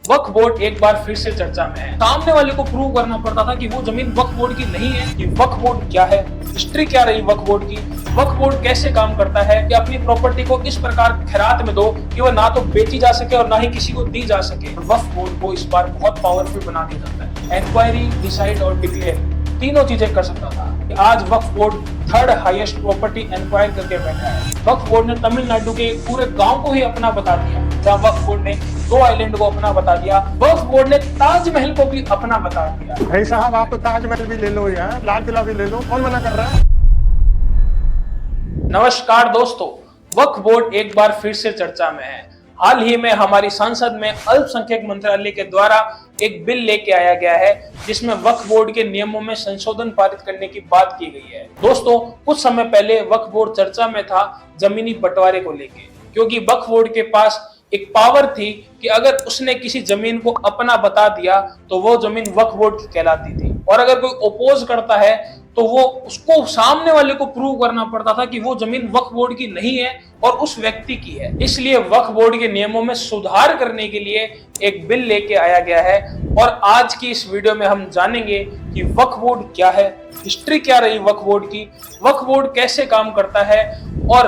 वक्फ board एक बार फिर से चर्चा में है। सामने वाले को प्रूव करना पड़ता था कि वो जमीन वक्फ बोर्ड की नहीं है। कि वक्फ बोर्ड क्या है, हिस्ट्री क्या रही वक्फ बोर्ड की, वक्फ बोर्ड कैसे काम करता है कि अपनी प्रॉपर्टी को इस प्रकार खैरात में दो कि वो ना तो बेची जा सके और ना ही किसी को दी जा सके। वक्फ बोर्ड को इस बार बहुत पावरफुल बना दिया जाता है। इंक्वायरी, डिसाइड और डिक्लेयर तीनों चीजें कर सकता था। आज Waqf board third highest property inquire करके बैठा है। वक्फ बोर्ड ने तमिलनाडु के पूरे गांव को ही अपना बता दिया, जहां वक्फ बोर्ड ने 2 आइलैंड को अपना बता दिया। वक्फ बोर्ड ने ताजमहल को भी अपना बता दिया। भाई साहब, आप तो ताजमहल भी ले लो यार, लाल किला भी ले लो, कौन मना कर रहा है? नमस्कार दोस्तों, वक्फ बोर्ड एक बार फिर से चर्चा में है। हाल ही में हमारी संसद में अल्पसंख्यक मंत्रालय के द्वारा एक बिल लेके आया गया है, जिसमें वक्फ बोर्ड के नियमों में संशोधन पारित करने की बात की गई है। दोस्तों, कुछ समय पहले वक्फ बोर्ड चर्चा में था जमीनी बंटवारे को लेके, क्योंकि वक्फ बोर्ड के पास एक पावर थी कि अगर उसने किसी जमीन को अपना बता दिया तो वो जमीन वक्फ बोर्ड की कहलाती थी, और अगर कोई ओपोज करता है तो वो उसको सामने वाले को प्रूव करना पड़ता था कि वो जमीन वक्फ बोर्ड की नहीं है और उस व्यक्ति की है। इसलिए वक्फ बोर्ड के नियमों में सुधार करने के लिए एक बिल लेके आया गया है, और आज की इस वीडियो में हम जानेंगे कि वक्फ बोर्ड क्या है, हिस्ट्री क्या रही वक्फ बोर्ड की, वक्फ बोर्ड कैसे काम करता है, और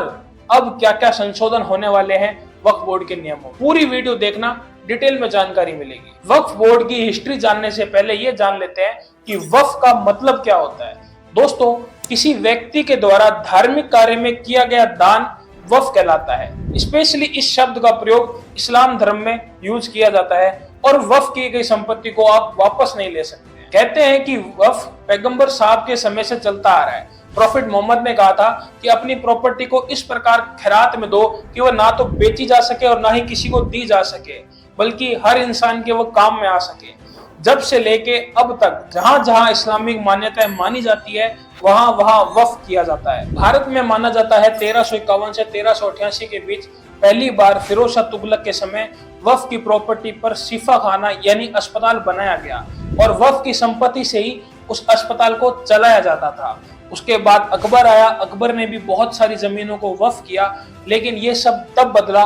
अब क्या क्या संशोधन होने वाले हैं वक्फ बोर्ड के नियमों। पूरी वीडियो देखना, डिटेल में जानकारी मिलेगी। वक्फ बोर्ड की हिस्ट्री जानने से पहले ये जान लेते हैं कि वक्फ का मतलब क्या होता है। दोस्तों, किसी व्यक्ति के द्वारा धार्मिक कार्य में किया गया दान वक्फ कहलाता है। स्पेशली इस शब्द का प्रयोग इस्लाम धर्म में यूज किया जाता है, और वक्फ की गई संपत्ति को आप वापस नहीं ले सकते। कहते हैं कि वक्फ पैगंबर साहब के समय से चलता आ रहा है। प्रॉफिट मोहम्मद ने कहा था कि अपनी प्रॉपर्टी को इस प्रकार खैरात में दो कि वह ना तो बेची जा सके और ना ही किसी को दी जा सके, बल्कि हर इंसान के वो काम में आ सके। जब से लेके अब तक जहां जहां इस्लामिक मान्यताएं मानी जाती है, वहां वहां वक्फ किया जाता है। भारत में माना जाता है 1351 से 1388 के बीच पहली बार फिरोज शाह तुगलक के समय वक्फ की प्रॉपर्टी पर शिफा खाना यानी अस्पताल बनाया गया, और वक्फ की संपत्ति से ही उस अस्पताल को चलाया जाता था। उसके बाद अकबर आया, अकबर ने भी बहुत सारी जमीनों को वक्फ किया, लेकिन ये सब तब बदला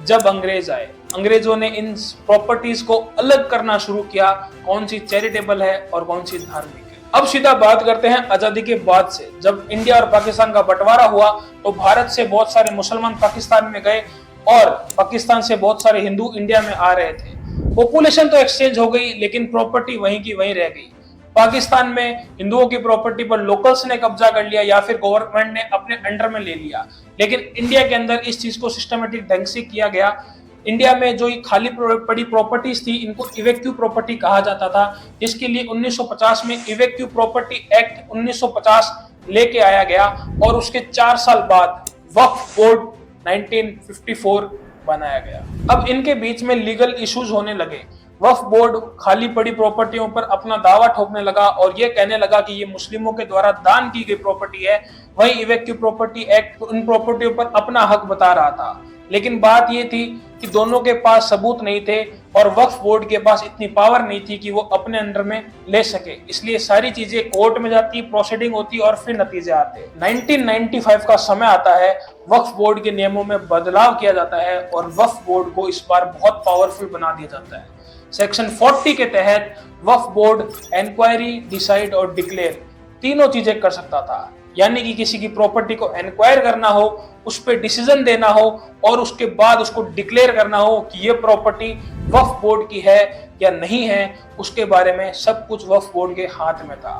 जब अंग्रेज आए। अंग्रेजों ने इन प्रॉपर्टीज को अलग करना शुरू किया, कौन सी चैरिटेबल है और कौन सी धार्मिक है। अब सीधा बात करते हैं आजादी के बाद से। जब इंडिया और पाकिस्तान का बंटवारा हुआ तो भारत से बहुत सारे मुसलमान पाकिस्तान में गए, और पाकिस्तान से बहुत सारे हिंदू इंडिया में आ रहे थे। पॉपुलेशन तो एक्सचेंज हो गई, लेकिन प्रॉपर्टी वहीं की वहीं रह गई। पाकिस्तान में हिंदुओं की प्रॉपर्टी पर लोकल्स ने कब्जा कर लिया या फिर गवर्नमेंट ने अपने अंडर में ले लिया, लेकिन इंडिया के अंदर इस चीज को सिस्टमेटिक ढंग से किया गया। इंडिया में जो खाली पड़ी प्रॉपर्टीज थी, इनको इवेक्टिव प्रॉपर्टी कहा जाता था, जिसके लिए 1950 में इवेक्टिव प्रॉपर्टी एक्ट 1950 लेके आया गया, और उसके 4 साल बाद वक्फ बोर्ड 1954 बनाया गया। अब इनके बीच में लीगल इश्यूज होने लगे। वक्फ बोर्ड खाली पड़ी प्रॉपर्टियों पर अपना दावा ठोकने लगा और ये कहने लगा कि ये मुस्लिमों के द्वारा दान की गई प्रॉपर्टी है। वहीं इवेक्टिव प्रॉपर्टी एक्ट उन प्रॉपर्टियों पर अपना हक बता रहा था, लेकिन बात ये थी कि दोनों के पास सबूत नहीं थे, और वक्फ बोर्ड के पास इतनी पावर नहीं थी कि वो अपने अंडर में ले सके। इसलिए सारी चीजें कोर्ट में जाती, प्रोसीडिंग होती और फिर नतीजे आते। 1995 का समय आता है, वक्फ बोर्ड के नियमों में बदलाव किया जाता है, और वक्फ बोर्ड को इस बार बहुत पावरफुल बना दिया जाता है। सेक्शन 40 के तहत वक्फ बोर्ड इंक्वायरी, डिसाइड और डिक्लेयर तीनों चीजें कर सकता था। यानी कि किसी की प्रॉपर्टी को इंक्वायर करना हो, उस पर डिसीजन देना हो, और उसके बाद उसको डिक्लेयर करना हो कि ये प्रॉपर्टी वक्फ बोर्ड की है या नहीं है, उसके बारे में सब कुछ वक्फ बोर्ड के हाथ में था।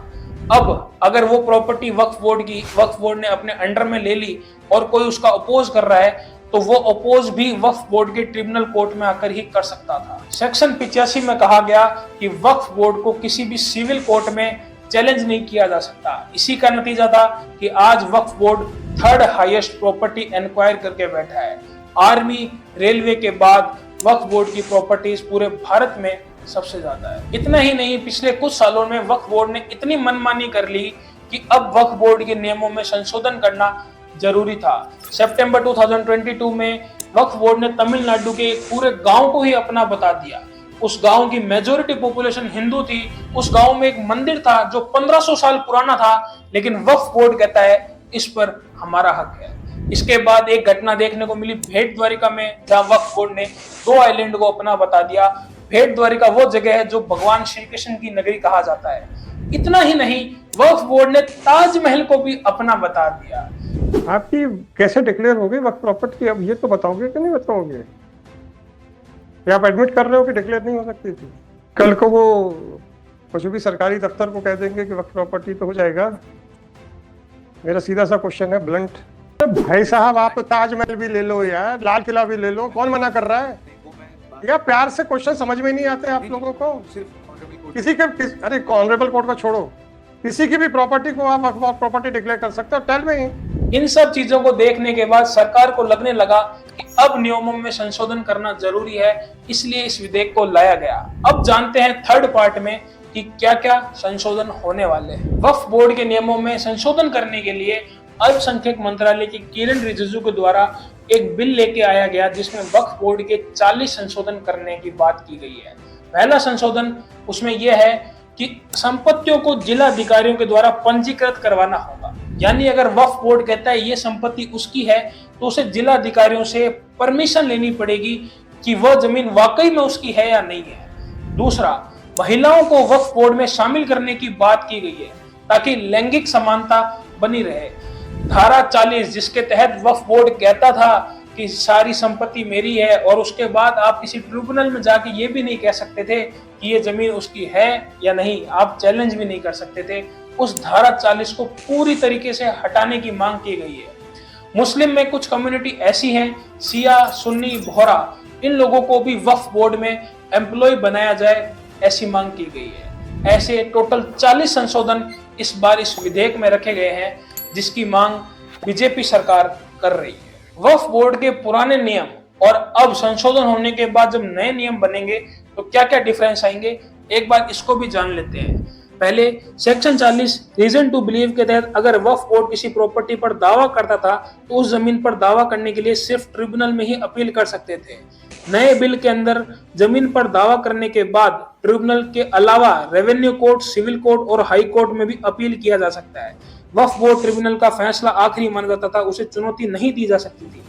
अब अगर वो प्रॉपर्टी वक्फ बोर्ड ने अपने अंडर में ले ली और कोई उसका अपोज कर रहा है, तो वो अपोज भी वक्फ बोर्ड के ट्रिब्यूनल कोर्ट में आकर ही कर सकता था। सेक्शन 85 में कहा गया कि वक्फ बोर्ड को किसी भी सिविल कोर्ट में चैलेंज नहीं किया जा सकता। इसी का नतीजा था कि आज Waqf board third highest property inquire करके बैठा है। आर्मी, रेलवे के बाद वक्फ बोर्ड की प्रॉपर्टीज पूरे भारत में सबसे ज्यादा है। इतना ही नहीं, पिछले कुछ सालों में वक्फ बोर्ड ने इतनी मनमानी कर ली कि अब वक्फ बोर्ड के नियमों में संशोधन करना जरूरी था। सितंबर 2022 में वक्फ बोर्ड ने तमिलनाडु के पूरे गांव को ही अपना बता दिया। उस गांव की मेजॉरिटी पॉपुलेशन हिंदू थी। उस गांव में एक मंदिर था जो 1500 साल पुराना था, लेकिन वक्फ बोर्ड कहता है इस पर हमारा हक है। इसके बाद एक घटना देखने को मिली भेट द्वारिका में, जहां वक्फ बोर्ड ने 2 आइलैंड को अपना बता दिया। भेंट द्वारिका वो जगह है जो भगवान श्री कृष्ण की नगरी कहा जाता है। इतना ही नहीं, वक्फ बोर्ड ने ताजमहल को भी अपना बता दिया। आपकी कैसे डिक्लेयर होगी वक्त प्रॉपर्टी, अब ये तो बताओगे कि नहीं बताओगे? या आप एडमिट कर रहे हो कि डिक्लेयर नहीं हो सकती थी? कल को वो कुछ भी सरकारी दफ्तर को कह देंगे कि वक्त प्रॉपर्टी तो हो जाएगा। मेरा सीधा सा क्वेश्चन है, ब्लंट। भाई साहब, आप तो ताजमहल भी ले लो यार, लाल किला भी ले लो, कौन मना कर रहा है? या प्यार से क्वेश्चन समझ में नहीं आते आप लोगों को? अरे ऑनरेबल कोर्ट को छोड़ो, किसी की भी प्रॉपर्टी को आप प्रॉपर्टी डिक्लेयर कर सकते हो। Tell me. इन सब चीजों को देखने के बाद सरकार को लगने लगा कि अब नियमों में संशोधन करना जरूरी है, इसलिए इस विधेयक को लाया गया। अब जानते हैं थर्ड पार्ट में कि क्या क्या संशोधन होने वाले हैं। वक्फ बोर्ड के नियमों में संशोधन करने के लिए अल्पसंख्यक मंत्रालय की किरण रिजिजू के द्वारा एक बिल लेके आया गया, जिसमें वक्फ बोर्ड के 40 संशोधन करने की बात की गई है। पहला संशोधन उसमें यह है कि संपत्तियों को जिला अधिकारियों के द्वारा पंजीकृत करवाना होगा। यानी अगर वक्फ बोर्ड कहता है ये संपत्ति उसकी है, तो उसे जिला अधिकारियों से परमिशन लेनी पड़ेगी कि वह जमीन वाकई में उसकी है या नहीं है। दूसरा, महिलाओं को वक्फ बोर्ड में शामिल करने की बात की गई है ताकि लैंगिक समानता बनी रहे। धारा 40, जिसके तहत वक्फ बोर्ड कहता था कि सारी संपत्ति मेरी है, और उसके बाद आप किसी ट्रिब्यूनल में जाके ये भी नहीं कह सकते थे कि ये जमीन उसकी है या नहीं, आप चैलेंज भी नहीं कर सकते थे। उस धारा 40 को पूरी तरीके से हटाने की मांग की गई है। मुस्लिम में कुछ कम्युनिटी ऐसी हैं, शिया, सुन्नी, बोहरा, इन लोगों को भी वक्फ बोर्ड में एम्प्लॉय बनाया जाए, ऐसी मांग की गई है। ऐसे टोटल 40 संशोधन इस बार इस विधेयक में रखे गए हैं, जिसकी मांग बीजेपी सरकार कर रही है। वक्फ बोर्ड के पुराने नियम और अब संशोधन होने के बाद जब नए नियम बनेंगे तो क्या क्या डिफरेंस आएंगे, एक बार इसको भी जान लेते हैं। पहले सेक्शन 40 रीजन टू बिलीव के तहत अगर वक्फ बोर्ड किसी प्रॉपर्टी पर दावा करता था तो उस जमीन पर दावा करने के लिए सिर्फ ट्रिब्यूनल में ही अपील कर सकते थे। नए बिल के अंदर जमीन पर दावा करने के बाद ट्रिब्यूनल के अलावा रेवेन्यू कोर्ट, सिविल कोर्ट और हाई कोर्ट में भी अपील किया जा सकता है। वक्फ बोर्ड ट्रिब्यूनल का फैसला आखिरी माना जाता था, उसे चुनौती नहीं दी जा सकती थी।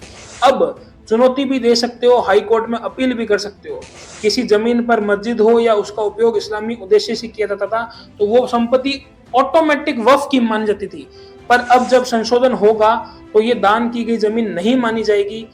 अब चुनौती भी दे सकते हो, हाई कोर्ट में अपील भी कर सकते हो। किसी जमीन पर मस्जिद हो या उसका उपयोग इस्लामी उद्देश्य से किया जाता था तो वो संपत्ति ऑटोमेटिक वक्फ की मान जाती थी, पर अब जब संशोधन होगा तो ये दान की गई जमीन नहीं मानी जाएगी।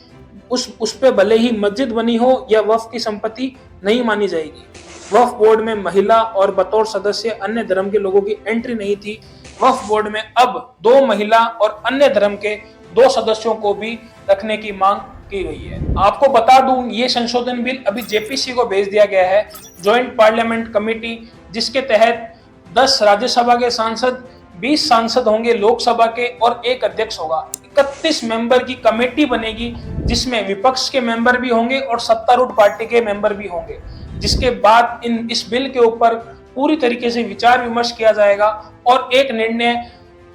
उस पे भले ही मस्जिद बनी हो या वक्फ की संपत्ति नहीं मानी जाएगी। वक्फ बोर्ड में महिला और बतौर सदस्य अन्य धर्म के लोगों की एंट्री नहीं थी। वक्फ बोर्ड में अब 2 महिला और अन्य धर्म के 2 सदस्यों को भी रखने की मांग की गई है। आपको बता दूं, ये संशोधन बिल अभी जेपीसी को भेज दिया गया है, ज्वाइंट पार्लियामेंट कमेटी, जिसके तहत 10 राज्यसभा के सांसद, 20 सांसद होंगे लोकसभा के और 1 अध्यक्ष होगा। 31 मेंबर की कमेटी बनेगी, जिसमें विपक्ष के मेंबर भी होंगे और सत्तारूढ़ पार्टी के मेंबर भी होंगे। जिसके बाद इस बिल के ऊपर पूरी तरीके से विचार विमर्श किया जाएगा और एक निर्णय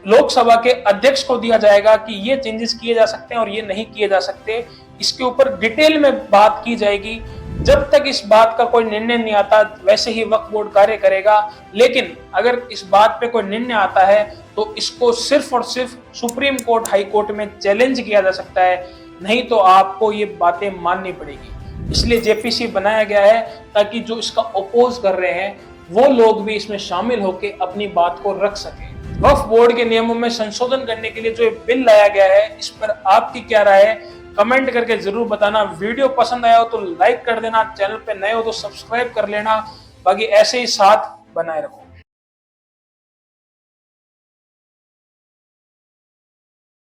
लोकसभा के अध्यक्ष को दिया जाएगा कि ये चेंजेस किए जा सकते हैं और ये नहीं किए जा सकते। इसके ऊपर डिटेल में बात की जाएगी। जब तक इस बात का कोई निर्णय नहीं आता, वैसे ही वक्फ बोर्ड कार्य करेगा। लेकिन अगर इस बात पे कोई निर्णय आता है तो इसको सिर्फ और सिर्फ सुप्रीम कोर्ट, हाई कोर्ट में चैलेंज किया जा सकता है, नहीं तो आपको ये बातें माननी पड़ेगी। इसलिए जेपीसी बनाया गया है ताकि जो इसका अपोज कर रहे हैं वो लोग भी इसमें शामिल होकर अपनी बात को रख सके। वक्फ बोर्ड के नियमों में संशोधन करने के लिए जो बिल लाया गया है, इस पर आपकी क्या राय है, कमेंट करके जरूर बताना। वीडियो पसंद आया हो तो लाइक कर देना, चैनल पे नए हो तो सब्सक्राइब कर लेना। बाकी ऐसे ही साथ बनाए रखो।